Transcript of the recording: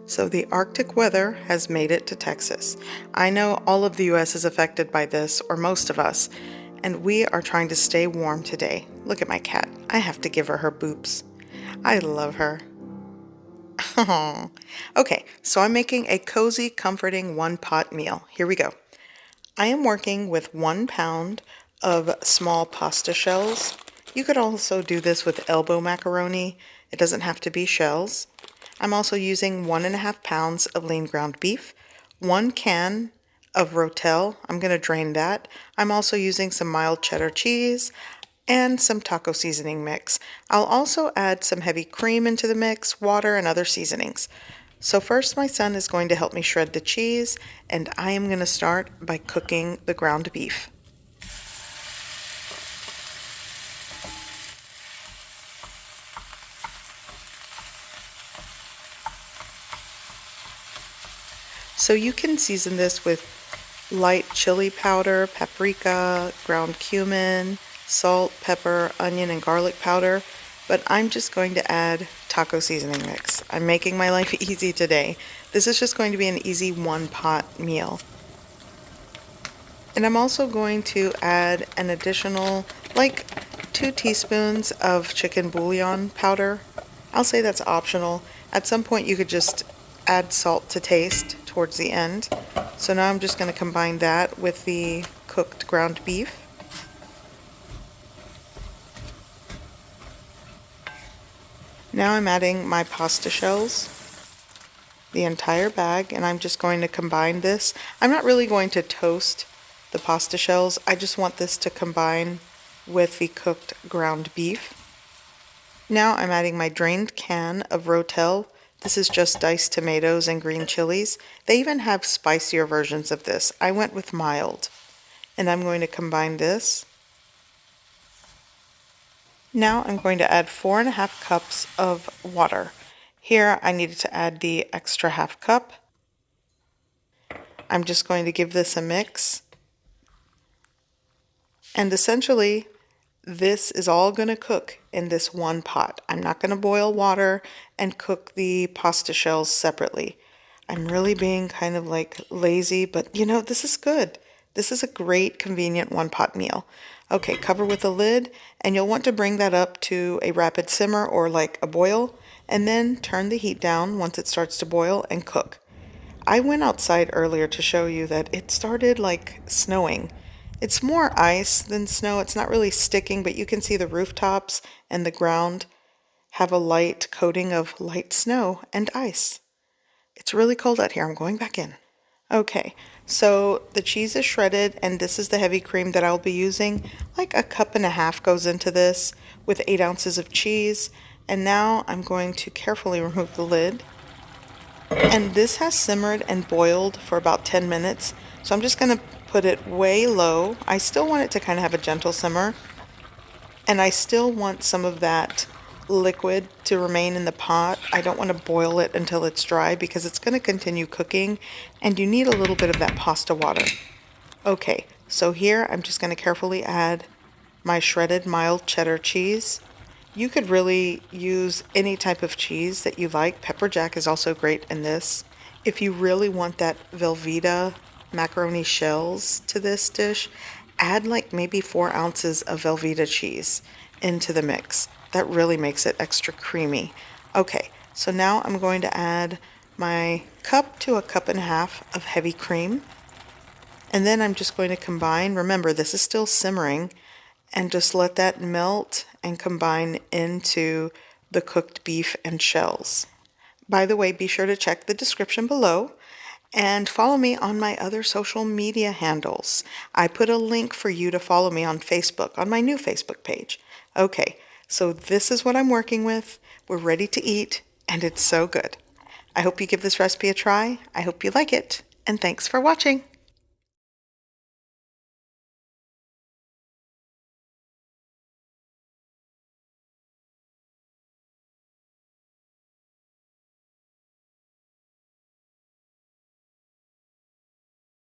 So the Arctic weather has made it to Texas. I know all of the US is affected by this, or most of us, and we are trying to stay warm today. Look at my cat. I have to give her her boops. I love her. Okay, so I'm making a cozy, comforting one-pot meal. Here we go. I am working with 1 pound of small pasta shells. You could also do this with elbow macaroni. It doesn't have to be shells. I'm also using 1.5 pounds of lean ground beef, 1 can of Rotel. I'm going to drain that. I'm also using some mild cheddar cheese and some taco seasoning mix. I'll also add some heavy cream into the mix, water, and other seasonings. So first my son is going to help me shred the cheese, and I am going to start by cooking the ground beef. So you can season this with light chili powder, paprika, ground cumin, salt, pepper, onion, and garlic powder, but I'm just going to add taco seasoning mix. I'm making my life easy today. This is just going to be an easy one-pot meal. And I'm also going to add an additional, like 2 teaspoons of chicken bouillon powder. I'll say that's optional. At some point you could just add salt to taste towards the end. So now I'm just going to combine that with the cooked ground beef. Now I'm adding my pasta shells, the entire bag, and I'm just going to combine this. I'm not really going to toast the pasta shells. I just want this to combine with the cooked ground beef. Now I'm adding my drained can of Rotel. This is just diced tomatoes and green chilies. They even have spicier versions of this. I went with mild. And I'm going to combine this. Now I'm going to add 4.5 cups of water. Here I needed to add the extra half cup. I'm just going to give this a mix. And essentially, this is all going to cook in this one pot. I'm not going to boil water and cook the pasta shells separately. I'm really being kind of like lazy, but you know, this is good. This is a great, convenient one-pot meal. Okay, cover with a lid, and you'll want to bring that up to a rapid simmer or like a boil, and then turn the heat down once it starts to boil and cook. I went outside earlier to show you that it started like snowing. It's more ice than snow. It's not really sticking, but you can see the rooftops and the ground have a light coating of light snow and ice. It's really cold out here. I'm going back in. Okay, so the cheese is shredded, and this is the heavy cream that I'll be using. Like 1.5 cups goes into this with 8 ounces of cheese. And now I'm going to carefully remove the lid. And this has simmered and boiled for about 10 minutes. So I'm just going to put it way low. I still want it to kind of have a gentle simmer. And I still want some of that liquid to remain in the pot. I don't want to boil it until it's dry because it's going to continue cooking and you need a little bit of that pasta water. Okay, so here I'm just going to carefully add my shredded mild cheddar cheese. You could really use any type of cheese that you like. Pepper jack is also great in this. If you really want that Velveeta macaroni shells to this dish, add like maybe 4 ounces of Velveeta cheese into the mix. That really makes it extra creamy. Okay, so now I'm going to add my 1 to 1.5 cups of heavy cream. And then I'm just going to combine, remember this is still simmering, and just let that melt and combine into the cooked beef and shells. By the way, be sure to check the description below and follow me on my other social media handles. I put a link for you to follow me on Facebook, on my new Facebook page. Okay, so this is what I'm working with. We're ready to eat, and it's so good. I hope you give this recipe a try. I hope you like it, and thanks for watching.